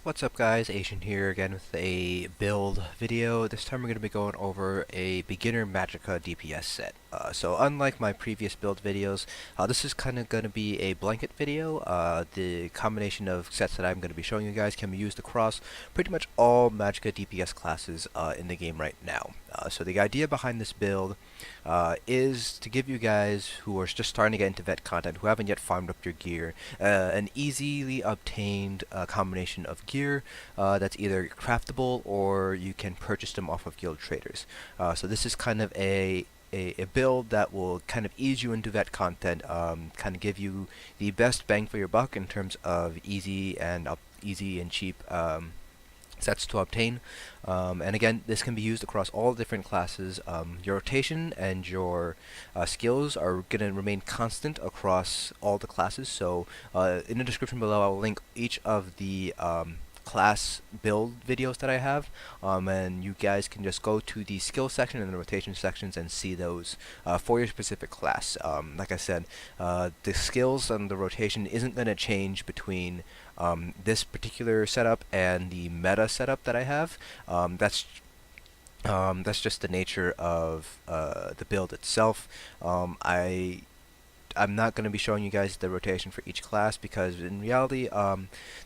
What's up guys, Asian here again with a build video. This time we're going to be going over a beginner Magicka DPS set. So unlike my previous build videos, this is kind of going to be a blanket video. The combination of sets that I'm going to be showing you guys can be used across pretty much all Magicka DPS classes in the game right now. So the idea behind this build is to give you guys who are just starting to get into vet content, who haven't yet farmed up your gear, an easily obtained combination of gear that's either craftable or you can purchase them off of guild traders. So this is kind of a build that will kind of ease you into vet content, kind of give you the best bang for your buck in terms of easy and cheap sets to obtain. And again, this can be used across all different classes. Your rotation and your skills are going to remain constant across all the classes. So in the description below, I will link each of the class build videos that I have, and you guys can just go to the skill section and the rotation sections and see those for your specific class. Like I said, the skills and the rotation isn't going to change between this particular setup and the meta setup that I have. That's just the nature of the build itself. I'm not going to be showing you guys the rotation for each class because in reality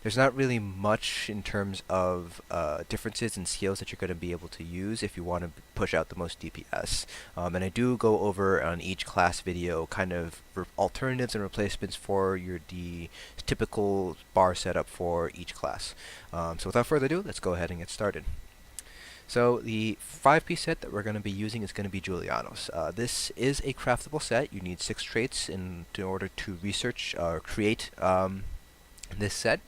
there's not really much in terms of differences in skills that you're going to be able to use if you want to push out the most DPS. And I do go over on each class video kind of alternatives and replacements for the typical bar setup for each class. So without further ado, let's go ahead and get started. So the 5-piece set that we're going to be using is going to be Julianos. This is a craftable set. You need 6 traits in order to research or create this set.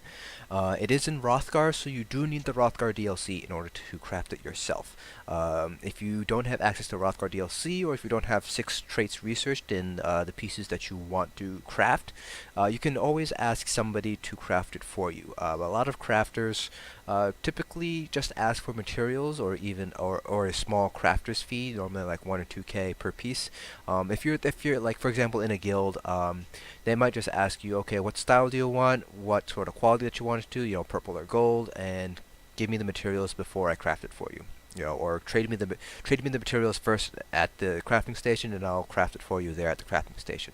It is in Hrothgar, so you do need the Hrothgar DLC in order to craft it yourself. If you don't have access to Hrothgar DLC, or if you don't have 6 traits researched in the pieces that you want to craft, you can always ask somebody to craft it for you. A lot of crafters typically just ask for materials or a small crafter's fee, normally like 1 or 2k per piece. If you're like, for example, in a guild, they might just ask you, okay, what style do you want, what sort of quality that you want it to, purple or gold, and give me the materials before I craft it for you. Or trade me the materials first at the crafting station, and I'll craft it for you there at the crafting station.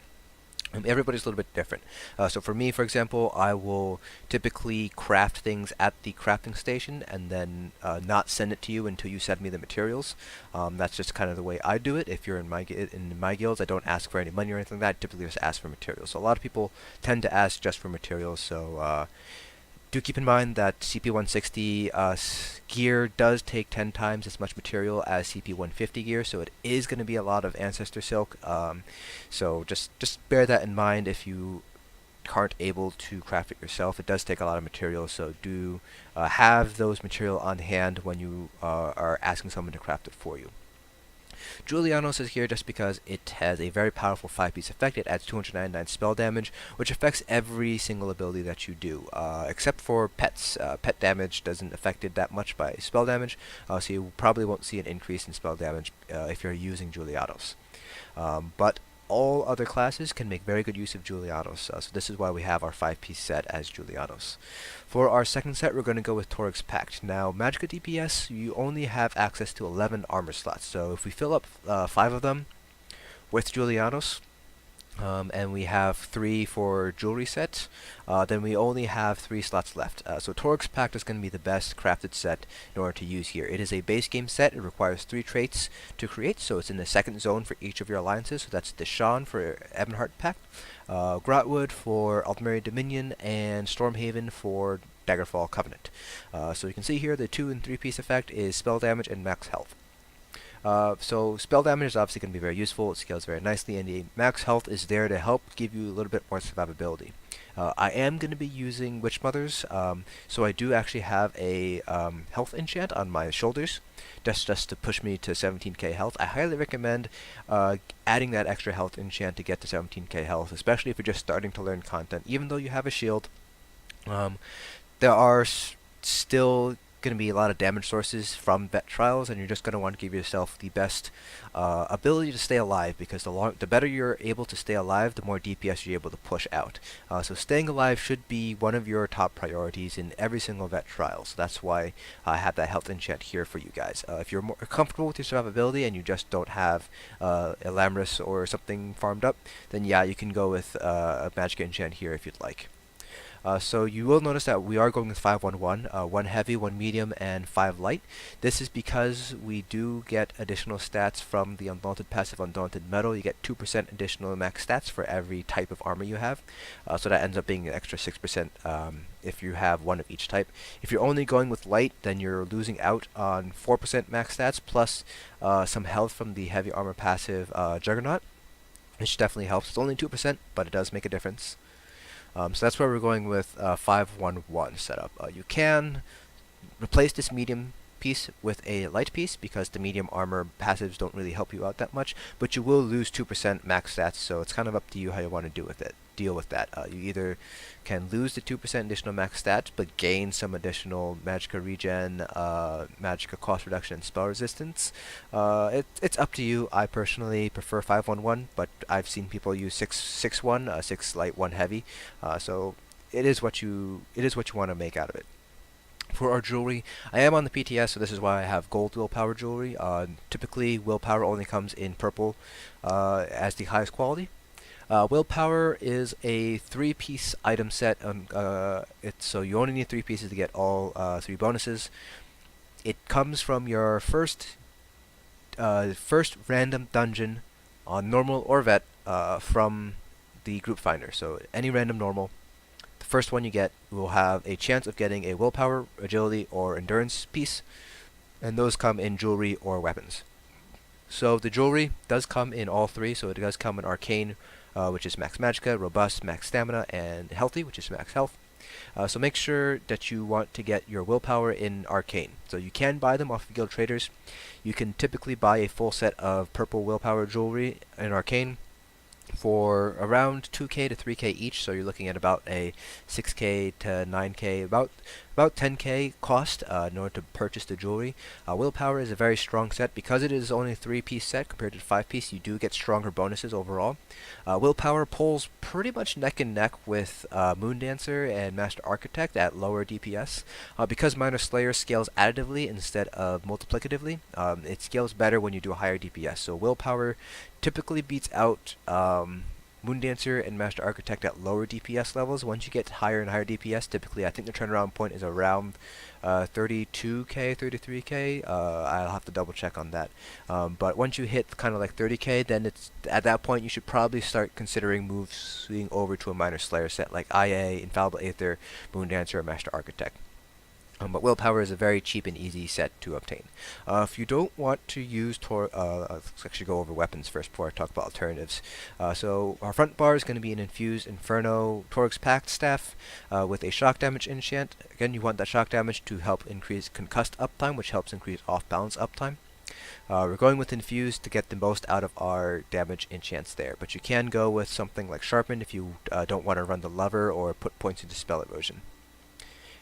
Everybody's a little bit different. So for me, for example, I will typically craft things at the crafting station and then not send it to you until you send me the materials. That's just kind of the way I do it. If you're in my guilds, I don't ask for any money or anything like that. I typically just ask for materials. So a lot of people tend to ask just for materials. So do keep in mind that CP160 gear does take 10 times as much material as CP150 gear, so it is going to be a lot of Ancestor Silk. So just bear that in mind if you aren't able to craft it yourself. It does take a lot of material, so do have those material on hand when you are asking someone to craft it for you. Julianos is here just because it has a very powerful 5-piece effect. It adds 299 spell damage, which affects every single ability that you do, except for pets. Pet damage doesn't affect it that much by spell damage, so you probably won't see an increase in spell damage if you're using Julianos. But all other classes can make very good use of Julianos, so this is why we have our 5-piece set as Julianos. For our second set, we're going to go with Torug's Pact. Now, Magicka DPS, you only have access to 11 armor slots, so if we fill up 5 of them with Julianos, and we have 3 for jewelry sets, then we only have 3 slots left. So Torug's Pact is going to be the best crafted set in order to use here. It is a base game set. It requires 3 traits to create, so it's in the second zone for each of your alliances. So that's Deshawn for Ebonheart Pact, Grotwood for Ultimary Dominion, and Stormhaven for Daggerfall Covenant. So you can see here the 2 and 3-piece effect is spell damage and max health. So spell damage is obviously going to be very useful. It scales very nicely, and the max health is there to help give you a little bit more survivability. I am going to be using Witch Mothers, so I do actually have a health enchant on my shoulders, just to push me to 17k health. I highly recommend adding that extra health enchant to get to 17k health, especially if you're just starting to learn content. Even though you have a shield, there are still going to be a lot of damage sources from vet trials, and you're just going to want to give yourself the best ability to stay alive, because the better you're able to stay alive, the more DPS you're able to push out. So staying alive should be one of your top priorities in every single vet trial. So that's why I have that health enchant here for you guys. If you're more comfortable with your survivability and you just don't have Elamris or something farmed up, then yeah, you can go with a Magicka enchant here if you'd like. So you will notice that we are going with 5-1-1, 1 heavy, 1 medium, and 5 light. This is because we do get additional stats from the Undaunted passive Undaunted Metal. You get 2% additional max stats for every type of armor you have. So that ends up being an extra 6% if you have one of each type. If you're only going with light, then you're losing out on 4% max stats plus some health from the heavy armor passive Juggernaut, which definitely helps. It's only 2%, but it does make a difference. So that's where we're going with 5-1-1 setup. You can replace this medium piece with a light piece because the medium armor passives don't really help you out that much, but you will lose 2% max stats, so it's kind of up to you how you want to deal with that. You either can lose the 2% additional max stats but gain some additional Magicka regen, Magicka cost reduction, and spell resistance. It's up to you. I personally prefer 5-1-1, but I've seen people use 6-6-1, 6 light, 1 heavy. So it is what you want to make out of it. For our jewelry, I am on the PTS, so this is why I have gold willpower jewelry. Typically, willpower only comes in purple as the highest quality. Willpower is a 3-piece item set. So you only need 3 pieces to get all 3 bonuses. It comes from your first random dungeon on normal or vet from the group finder. So any random normal. The first one you get will have a chance of getting a willpower, agility, or endurance piece, and those come in jewelry or weapons. So the jewelry does come in all 3, so it does come in Arcane, which is max magicka, robust, max stamina, and healthy, which is max health. So make sure that you want to get your willpower in Arcane. So you can buy them off of guild traders. You can typically buy a full set of purple willpower jewelry in Arcane for around 2k to 3k each, so you're looking at about a 6k to 9k, about 10k cost in order to purchase the jewelry. Willpower is a very strong set. Because it is only a 3-piece set compared to 5-piece, you do get stronger bonuses overall. Willpower pulls pretty much neck and neck with Moondancer and Master Architect at lower DPS. Because Minor Slayer scales additively instead of multiplicatively, it scales better when you do a higher DPS. So Willpower typically beats out Moondancer and Master Architect at lower DPS levels. Once you get higher and higher DPS, typically I think the turnaround point is around 32k, 33k. I'll have to double check on that. But once you hit kind of like 30k, then it's at that point you should probably start considering moving over to a Minor Slayer set like IA, Infallible Aether, Moondancer, or Master Architect. But Willpower is a very cheap and easy set to obtain. If you don't want to use let's actually go over weapons first before I talk about alternatives. So our front bar is going to be an infused Inferno Torug's Pact staff with a shock damage enchant. Again, you want that shock damage to help increase concussed uptime, which helps increase off-balance uptime. We're going with infused to get the most out of our damage enchants there, but you can go with something like sharpened if you don't want to run the lever or put points into spell erosion.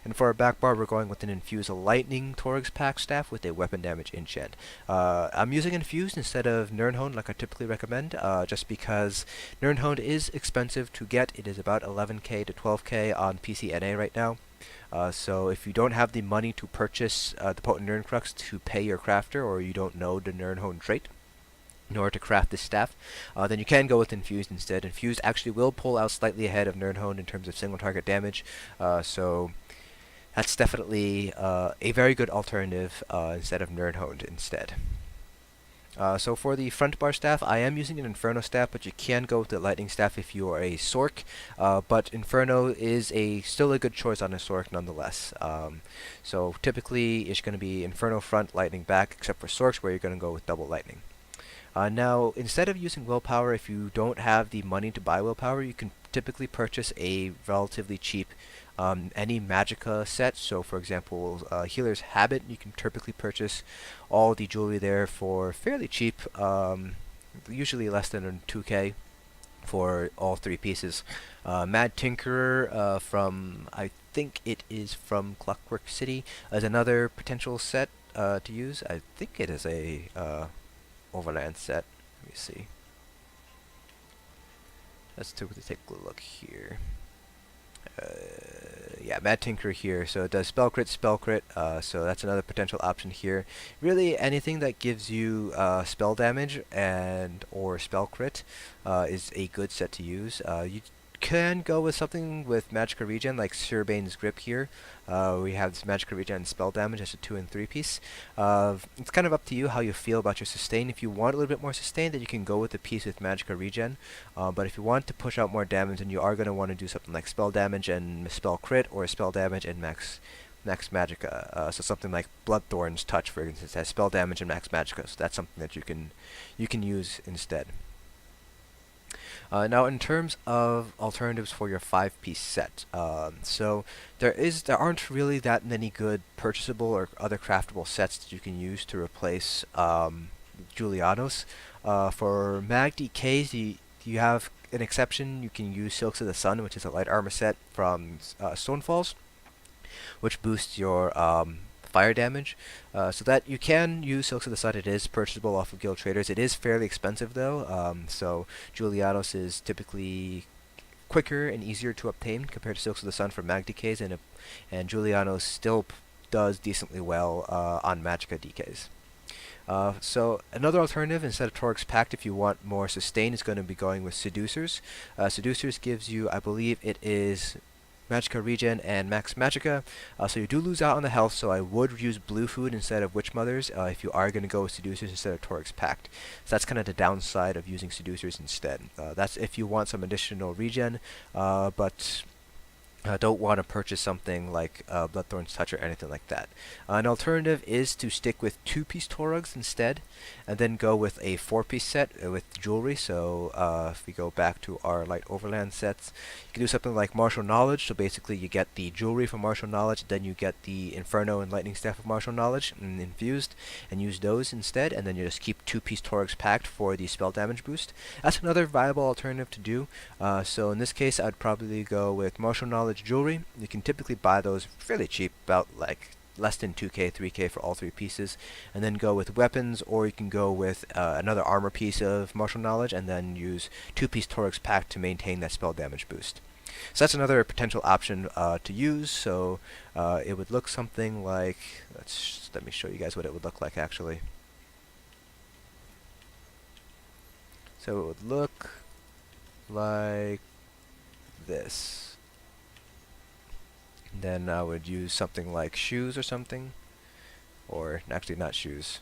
And for our back bar, we're going with an Infused Lightning Torug's Pact Staff with a weapon damage enchant. I'm using Infused instead of Nirn like I typically recommend, just because Nirn is expensive to get. It is about 11k to 12k on PC NA right now. So if you don't have the money to purchase the Potent Nirn Crux to pay your crafter, or you don't know the Nirn trait in order to craft this staff, then you can go with Infused instead. Infused actually will pull out slightly ahead of Nirn in terms of single target damage, so that's definitely a very good alternative instead of Nirn instead. So for the front bar staff, I am using an Inferno staff, but you can go with the Lightning staff if you are a Sorc. But Inferno is still a good choice on a Sorc nonetheless. So typically it's going to be Inferno front, Lightning back, except for Sorcs where you're going to go with double Lightning. Now, instead of using Willpower, if you don't have the money to buy Willpower, you can typically purchase a relatively cheap any Magicka set. So for example, Healer's Habit, you can typically purchase all the jewelry there for fairly cheap, usually less than 2k for all 3 pieces. Mad Tinkerer from, I think it is from Clockwork City as another potential set to use. I think it is a overland set. Let me see. Let's take a look here. Yeah, Mad Tinker here. So it does spell crit, so that's another potential option here. Really, anything that gives you spell damage and or spell crit is a good set to use. You can go with something with Magicka Regen, like Surbane's Grip here. We have this Magicka Regen spell damage as a 2 and 3 piece. It's kind of up to you how you feel about your sustain. If you want a little bit more sustain, then you can go with the piece with Magicka Regen. But if you want to push out more damage, then you are going to want to do something like spell damage and spell crit, or spell damage and max Magicka. So something like Bloodthorn's Touch, for instance, has spell damage and max Magicka. So that's something that you can use instead. Now, in terms of alternatives for your 5-piece set, so there aren't really that many good purchasable or other craftable sets that you can use to replace Julianos. For Mag DKs, you have an exception. You can use Silks of the Sun, which is a light armor set from Stonefalls, which boosts your fire damage, so that you can use Silks of the Sun. It is purchasable off of Guild Traders. It is fairly expensive though, so Julianos is typically quicker and easier to obtain compared to Silks of the Sun for Mag DKs, and Julianos still does decently well on Magicka DKs. So another alternative instead of Torug's Pact, if you want more sustain, is going to be going with Seducers. Seducers gives you, I believe it is Magicka Regen and Max Magicka, so you do lose out on the health, so I would use Blue Food instead of Witch Mothers if you are going to go with Seducers instead of Torug's Pact. So that's kind of the downside of using Seducers instead. That's if you want some additional regen, but don't want to purchase something like Bloodthorn's Touch or anything like that. An alternative is to stick with 2-piece Torugs instead, and then go with a 4-piece set with jewelry. So if we go back to our light overland sets, you can do something like Martial Knowledge. So basically you get the jewelry from Martial Knowledge, then you get the Inferno and Lightning Staff of Martial Knowledge and infused, and use those instead, and then you just keep 2-piece Torug's Pact for the spell damage boost. That's another viable alternative to do. So in this case, I'd probably go with Martial Knowledge jewelry. You can typically buy those fairly cheap, about like less than 2k, 3k for all 3 pieces, and then go with weapons, or you can go with another armor piece of Martial Knowledge and then use 2-piece Torug's Pact to maintain that spell damage boost. So that's another potential option to use. So it would look something like, let me show you guys what it would look like actually. So it would look like this. Then I would use something like shoes or something, or actually not shoes,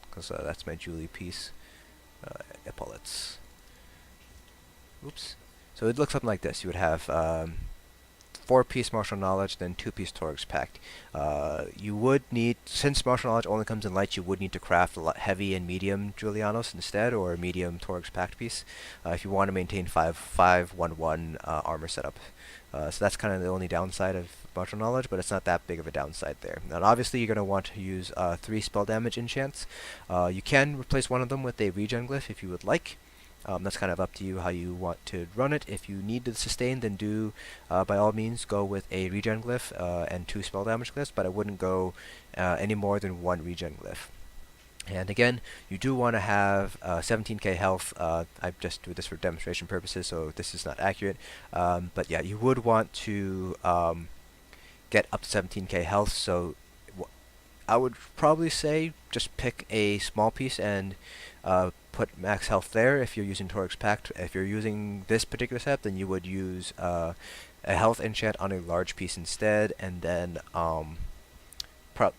because that's my Julie piece. Epaulets. Oops. So it looks something like this. You would have 4-piece Martial Knowledge, then 2-piece Torug's Pact. You would need, since Martial Knowledge only comes in light, you would need to craft a lot heavy and medium Julianos instead, or a medium Torug's Pact piece, if you want to maintain 5-1-1 armor setup. So that's kind of the only downside of Martial Knowledge, but it's not that big of a downside there. Now obviously you're going to want to use 3 spell damage enchants. You can replace one of them with a regen glyph if you would like. That's kind of up to you how you want to run it. If you need to sustain, then do by all means go with a regen glyph and 2 spell damage glyphs, but I wouldn't go any more than 1 regen glyph. And again, you do want to have 17k health. I just do this for demonstration purposes, so this is not accurate. But yeah, you would want to get up to 17k health, so I would probably say just pick a small piece and put max health there if you're using Torug's Pact. If you're using this particular set, then you would use a health enchant on a large piece instead, and then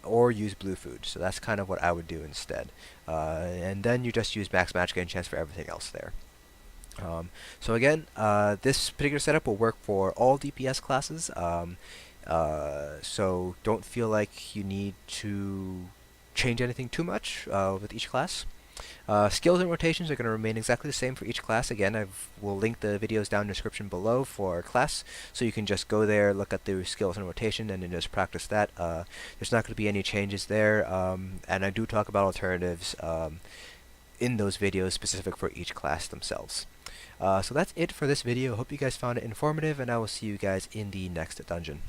or use Blue Food. So that's kind of what I would do instead. And then you just use max Magicka enchants for everything else there. So again, this particular setup will work for all DPS classes. So don't feel like you need to change anything too much with each class. Skills and rotations are going to remain exactly the same for each class. Again, I will link the videos down in the description below for our class, so you can just go there, look at the skills and rotation, and then just practice that. There's not going to be any changes there, and I do talk about alternatives in those videos specific for each class themselves. So that's it for this video. Hope you guys found it informative, and I will see you guys in the next dungeon.